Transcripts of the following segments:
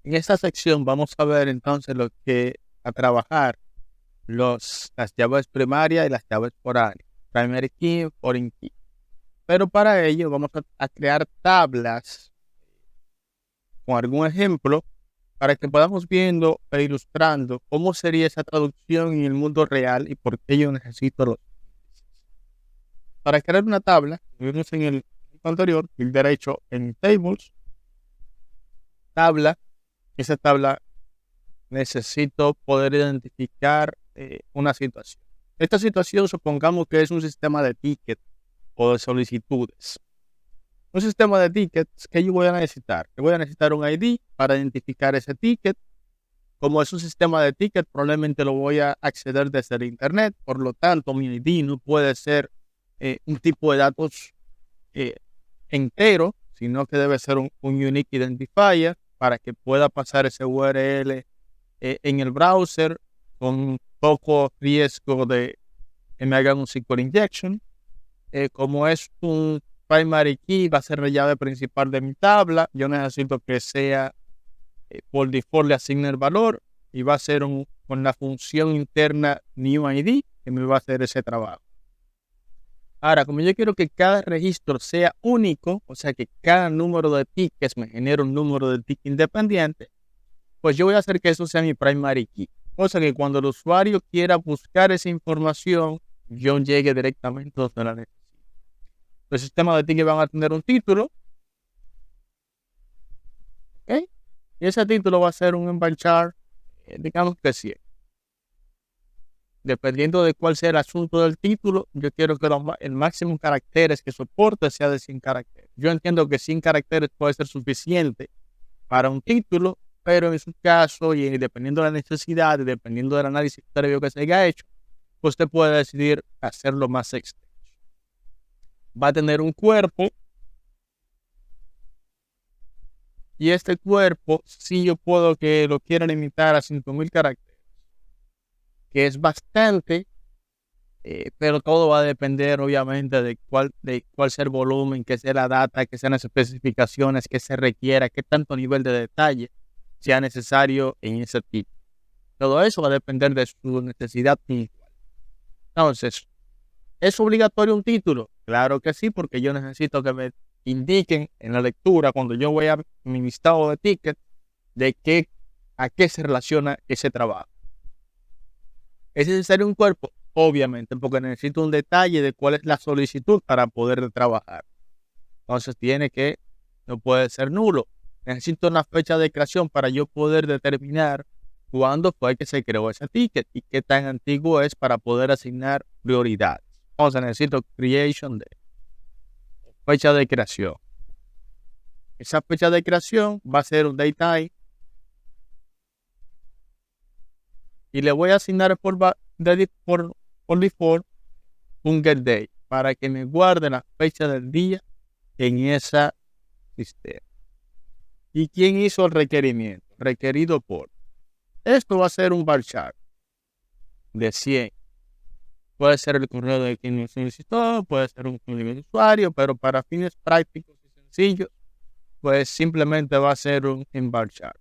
En esta sección vamos a ver entonces a trabajar las llaves primarias y las llaves foráneas, primary key, foreign key. Pero para ello vamos a crear tablas con algún ejemplo para que podamos viendo e ilustrando cómo sería esa traducción en el mundo real y por qué yo necesito los índices. Para crear una tabla, vimos en el anterior, clic derecho en Tables, tabla. Esa tabla necesito poder identificar una situación. Esta situación supongamos que es un sistema de tickets o de solicitudes. Un sistema de tickets que yo voy a necesitar. Yo voy a necesitar un ID para identificar ese ticket. Como es un sistema de tickets, probablemente lo voy a acceder desde el internet. Por lo tanto, mi ID no puede ser un tipo de datos eh, entero, sino que debe ser un unique identifier para que pueda pasar ese URL en el browser con poco riesgo de que me hagan un SQL injection. Como es un primary key, va a ser la llave principal de mi tabla. Yo necesito que sea por default le asigne el valor y va a ser con la función interna newID que me va a hacer ese trabajo. Ahora, como yo quiero que cada registro sea único, o sea que cada número de tickets me genere un número de tickets independiente, pues yo voy a hacer que eso sea mi primary key. Cosa que cuando el usuario quiera buscar esa información, yo llegue directamente donde la necesito. Los sistemas de tickets van a tener un título, ¿ok? Y ese título va a ser un varchar, digamos que 100. Dependiendo de cuál sea el asunto del título, yo quiero que el máximo caracteres que soporte sea de 100 caracteres. Yo entiendo que 100 caracteres puede ser suficiente para un título, pero en su caso, y dependiendo de la necesidad, y dependiendo del análisis previo que se haya hecho, pues usted puede decidir hacerlo más extenso. Va a tener un cuerpo, y este cuerpo, si yo puedo que lo quiera limitar a 5000 caracteres, que es bastante, pero todo va a depender obviamente de cuál sea el volumen, qué sea la data, qué sean las especificaciones, qué se requiera, qué tanto nivel de detalle sea necesario en ese tipo. Todo eso va a depender de su necesidad puntual. Entonces, ¿es obligatorio un título? Claro que sí, porque yo necesito que me indiquen en la lectura, cuando yo voy a mi listado de tickets, a qué se relaciona ese trabajo. ¿Es necesario un cuerpo? Obviamente, porque necesito un detalle de cuál es la solicitud para poder trabajar. Entonces no puede ser nulo. Necesito una fecha de creación para yo poder determinar cuándo fue que se creó ese ticket y qué tan antiguo es para poder asignar prioridades. Entonces necesito creation de fecha de creación. Esa fecha de creación va a ser un datetime y le voy a asignar por default un getDate para que me guarde la fecha del día en esa sistema. ¿Y quién hizo el requerimiento? Requerido por. Esto va a ser un varchar de 100. Puede ser el correo de quien lo solicitó, puede ser un nivel de usuario, pero para fines prácticos y sencillos, pues simplemente va a ser un varchar.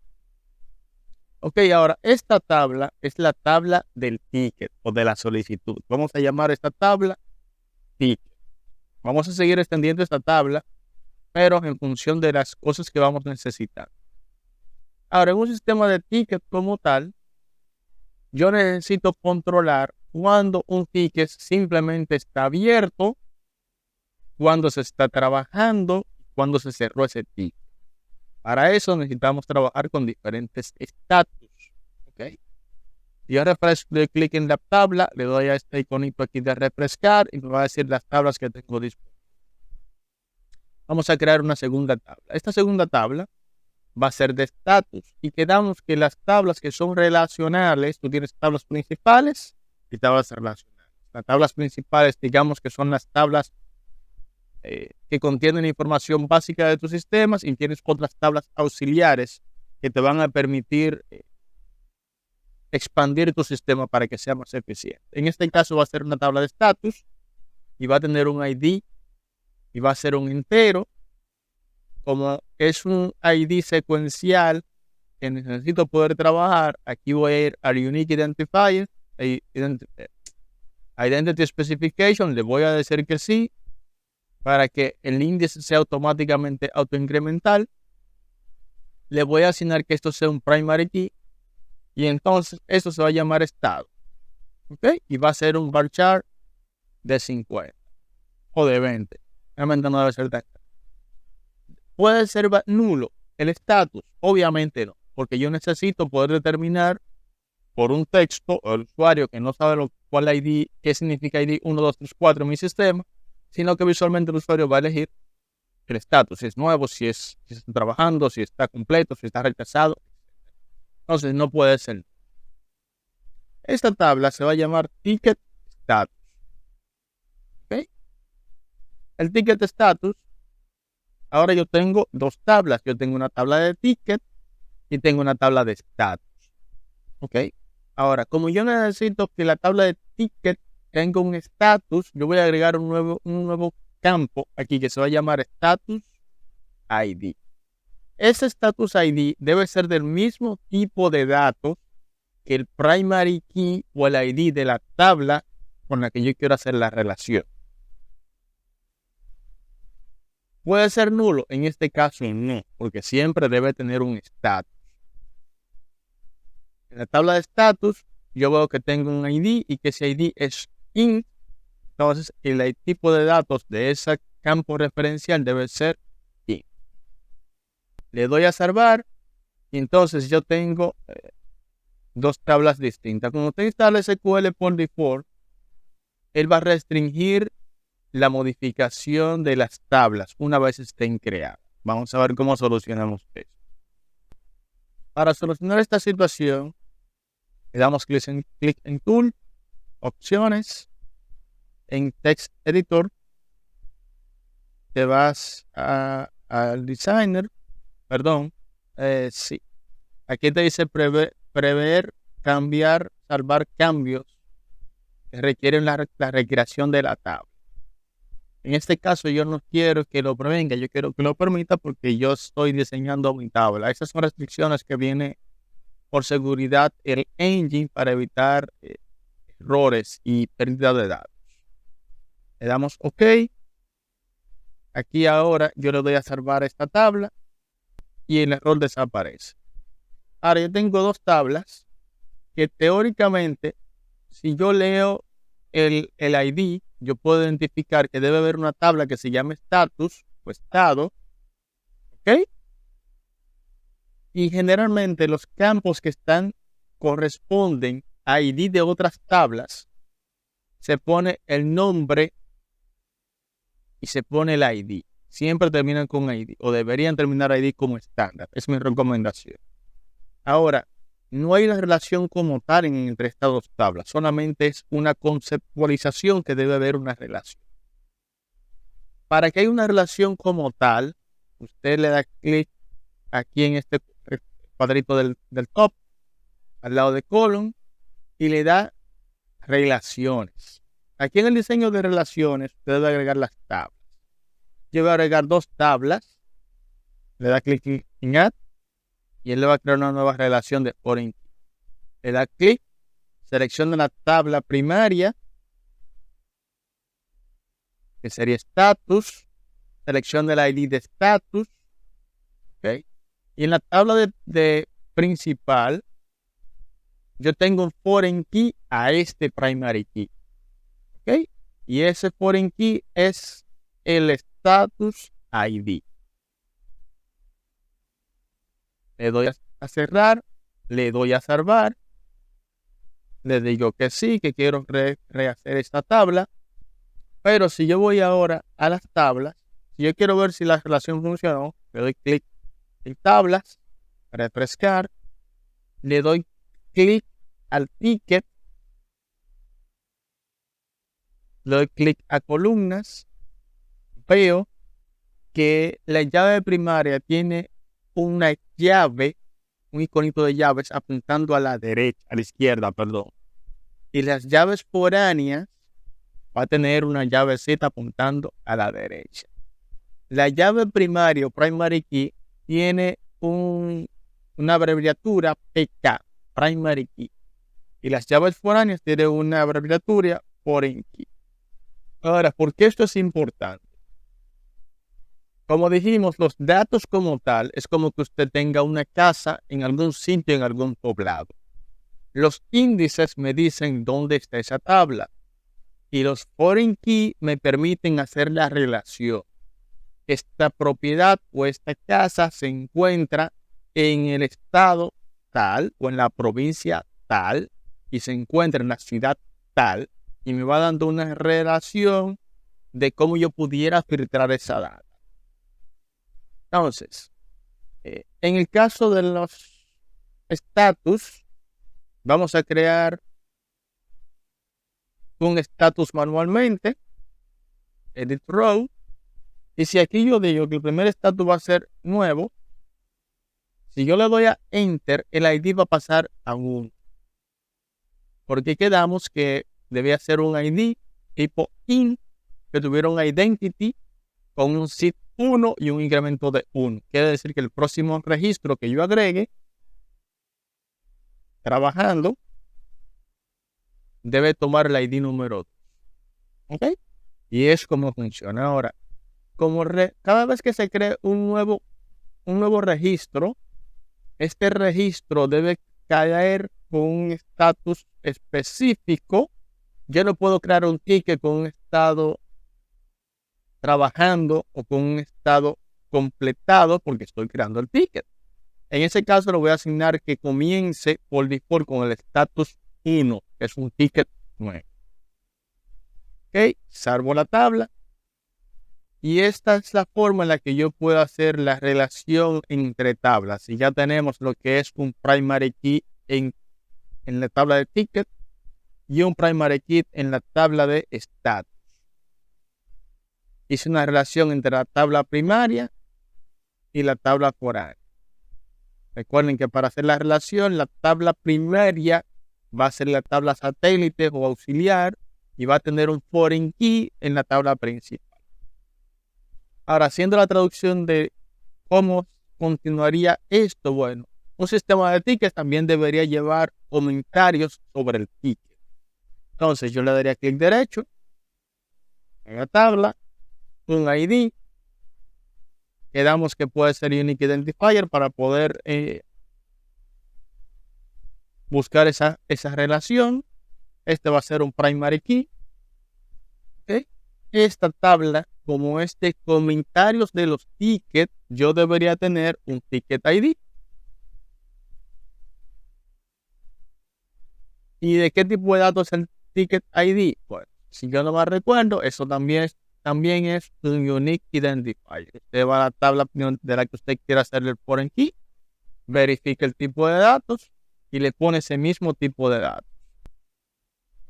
Ok, ahora esta tabla es la tabla del ticket o de la solicitud. Vamos a llamar esta tabla ticket. Vamos a seguir extendiendo esta tabla, pero en función de las cosas que vamos a necesitar. Ahora, en un sistema de ticket como tal, yo necesito controlar cuando un ticket simplemente está abierto, cuando se está trabajando, cuando se cerró ese ticket. Para eso necesitamos trabajar con diferentes estatus. ¿Okay? Yo doy clic en la tabla, le doy a este iconito aquí de refrescar y me va a decir las tablas que tengo disponibles. Vamos a crear una segunda tabla. Esta segunda tabla va a ser de estatus y quedamos que las tablas que son relacionales, tú tienes tablas principales y tablas relacionales. Las tablas principales, digamos que son las tablas que contienen información básica de tus sistemas y tienes otras tablas auxiliares que te van a permitir expandir tu sistema para que sea más eficiente. En este caso va a ser una tabla de estatus y va a tener un ID y va a ser un entero. Como es un ID secuencial, que necesito poder trabajar, aquí voy a ir al Unique Identifier, Identity Specification, le voy a decir que sí, para que el índice sea automáticamente autoincremental. Le voy a asignar que esto sea un primary key, y entonces esto se va a llamar estado. ¿Ok? Y va a ser un varchar de 50 o de 20. Realmente no debe ser tan. ¿Puede ser nulo el estatus? Obviamente no, porque yo necesito poder determinar por un texto al usuario que no sabe cuál ID, qué significa ID 1, 2, 3, 4 en mi sistema, sino que visualmente el usuario va a elegir el estatus, si es nuevo, si está trabajando, si está completo, si está rechazado. Entonces no puede ser. Esta tabla se va a llamar ticket status. ¿Okay? El ticket status, ahora yo tengo dos tablas. Yo tengo una tabla de ticket y tengo una tabla de status. ¿Ok? Ahora, como yo necesito que la tabla de ticket tenga un status, yo voy a agregar un nuevo campo aquí que se va a llamar status ID. Ese status ID debe ser del mismo tipo de datos que el primary key o el ID de la tabla con la que yo quiero hacer la relación. ¿Puede ser nulo? En este caso no, porque siempre debe tener un status. En la tabla de status yo veo que tengo un ID y que ese ID es int. Entonces el tipo de datos de ese campo referencial debe ser int. Le doy a salvar y entonces yo tengo dos tablas distintas. Cuando usted instala SQL por default, él va a restringir la modificación de las tablas una vez estén creadas. Vamos a ver cómo solucionamos eso. Para solucionar esta situación, le damos clic en Tool, Opciones, en Text Editor, te vas al Designer, sí. Aquí te dice prever, cambiar, salvar cambios que requieren la recreación de la tabla. En este caso yo no quiero que lo prevenga, yo quiero que lo permita porque yo estoy diseñando mi tabla. Esas son restricciones que viene por seguridad el engine para evitar errores y pérdida de datos. Le damos OK. Aquí ahora yo le doy a salvar esta tabla y el error desaparece. Ahora yo tengo dos tablas que teóricamente, si yo leo el ID, yo puedo identificar que debe haber una tabla que se llame status o estado. ¿Ok? Y generalmente los campos que corresponden a ID de otras tablas, se pone el nombre y se pone el ID. Siempre terminan con ID o deberían terminar ID como estándar. Es mi recomendación. Ahora, no hay una relación como tal entre estas dos tablas. Solamente es una conceptualización que debe haber una relación. Para que haya una relación como tal, usted le da clic aquí en este cuadrito del top, al lado de column, y le da relaciones. Aquí en el diseño de relaciones, usted debe agregar las tablas. Yo voy a agregar dos tablas, le da clic en Add, y él le va a crear una nueva relación de foreign key. Le da clic, selecciona la tabla primaria, que sería status, selecciona el ID de status, ¿ok? Y en la tabla de principal, yo tengo un foreign key a este primary key, ¿ok? Y ese foreign key es el status ID. Le doy a cerrar, le doy a salvar, le digo que sí, que quiero rehacer esta tabla. Pero si yo voy ahora a las tablas, si yo quiero ver si la relación funcionó, le doy clic en tablas, refrescar, le doy clic al ticket, le doy clic a columnas, veo que la llave primaria tiene una llave, un iconito de llaves apuntando a la derecha, a la izquierda, perdón. Y las llaves foráneas va a tener una llavecita apuntando a la derecha. La llave primaria o primary key tiene un una abreviatura PK, Primary Key. Y las llaves foráneas tienen una abreviatura Foreign Key. Ahora, ¿por qué esto es importante? Como dijimos, los datos como tal es como que usted tenga una casa en algún sitio, en algún poblado. Los índices me dicen dónde está esa tabla y los foreign key me permiten hacer la relación. Esta propiedad o esta casa se encuentra en el estado tal o en la provincia tal y se encuentra en la ciudad tal y me va dando una relación de cómo yo pudiera filtrar esa data. Entonces, en el caso de los estatus, vamos a crear un estatus manualmente, edit row, y si aquí yo digo que el primer estatus va a ser nuevo, si yo le doy a enter, el ID va a pasar a 1. Porque quedamos que debía ser un ID tipo int que tuviera un identity con un seed 1 y un incremento de 1. Quiere decir que el próximo registro que yo agregue trabajando debe tomar el ID número 2. ¿Ok? Y es como funciona ahora. Cada vez que se cree un nuevo registro, este registro debe caer con un estatus específico. Yo no puedo crear un ticket con un estado trabajando o con un estado completado porque estoy creando el ticket. En ese caso le voy a asignar que comience por default con el estatus 1, que es un ticket nuevo. Ok, salvo la tabla. Y esta es la forma en la que yo puedo hacer la relación entre tablas. Y ya tenemos lo que es un primary key en la tabla de ticket y un primary key en la tabla de status. Hice una relación entre la tabla primaria y la tabla foránea. Recuerden que para hacer la relación, la tabla primaria va a ser la tabla satélite o auxiliar y va a tener un foreign key en la tabla principal. Ahora, haciendo la traducción de cómo continuaría esto, bueno, un sistema de tickets también debería llevar comentarios sobre el ticket. Entonces, yo le daría clic derecho en la tabla, un ID, quedamos que puede ser Unique Identifier para poder buscar esa relación. Este va a ser un primary key. ¿Okay? Esta tabla, como es de comentarios de los tickets, yo debería tener un ticket ID. ¿Y de qué tipo de datos es el ticket ID? Bueno, si yo no me recuerdo, eso también es un Unique Identifier. Usted va a la tabla de la que usted quiera hacer el foreign key, verifica el tipo de datos y le pone ese mismo tipo de datos.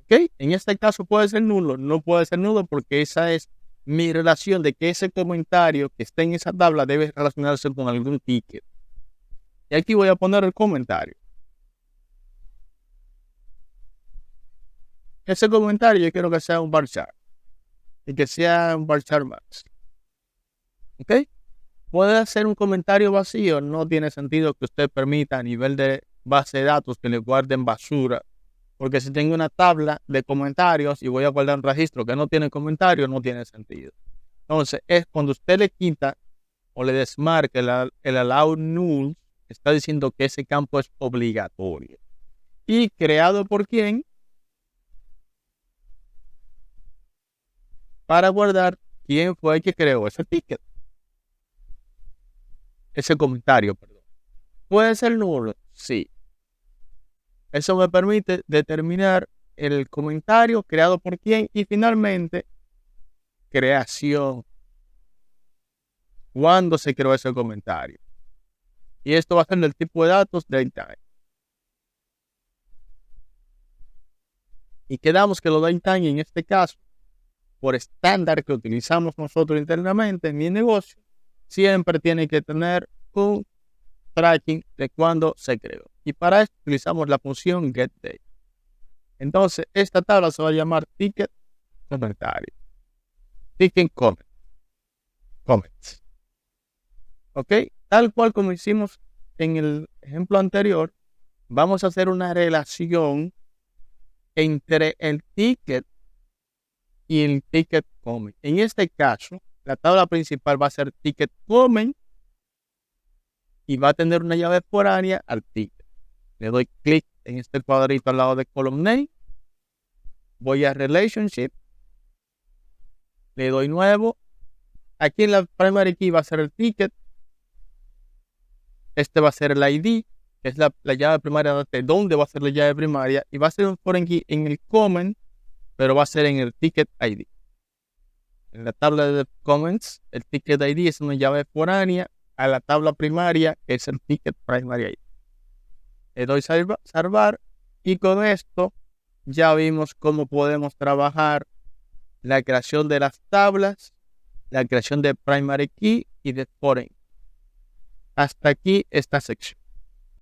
¿Ok? En este caso puede ser nulo, no puede ser nulo porque esa es mi relación de que ese comentario que está en esa tabla debe relacionarse con algún ticket. Y aquí voy a poner el comentario. Ese comentario yo quiero que sea un varchar y que sea un varchar max. ¿Ok? Puede ser un comentario vacío, no tiene sentido que usted permita a nivel de base de datos que le guarden basura. Porque si tengo una tabla de comentarios y voy a guardar un registro que no tiene comentarios, no tiene sentido. Entonces, es cuando usted le quita o le desmarca el allow null, está diciendo que ese campo es obligatorio. ¿Y creado por quién? Para guardar quién fue el que creó ese ticket. Ese comentario, perdón. ¿Puede ser nulo? Sí. Eso me permite determinar el comentario creado por quién y finalmente creación. ¿Cuándo se creó ese comentario? Y esto va a ser del tipo de datos datetime. Y quedamos que lo datetime en este caso, por estándar que utilizamos nosotros internamente en mi negocio, siempre tiene que tener un tracking de cuándo se creó. Y para esto utilizamos la función getDate. Entonces, esta tabla se va a llamar ticket comentario. Ticket comments. ¿Ok? Tal cual como hicimos en el ejemplo anterior, vamos a hacer una relación entre el ticket y el ticket comment. En este caso, la tabla principal va a ser ticket comment y va a tener una llave foránea al ticket. Le doy clic en este cuadrito al lado de column name. Voy a relationship. Le doy nuevo. Aquí en la primary key va a ser el ticket. Este va a ser el ID, que es la llave primaria de dónde va a ser la llave primaria. Y va a ser un foreign key en el comment, pero va a ser en el ticket ID. En la tabla de comments, el ticket ID es una llave foránea a la tabla primaria, que es el ticket primary ID. Le doy salvar y con esto ya vimos cómo podemos trabajar la creación de las tablas, la creación de primary key y de foreign. Hasta aquí esta sección.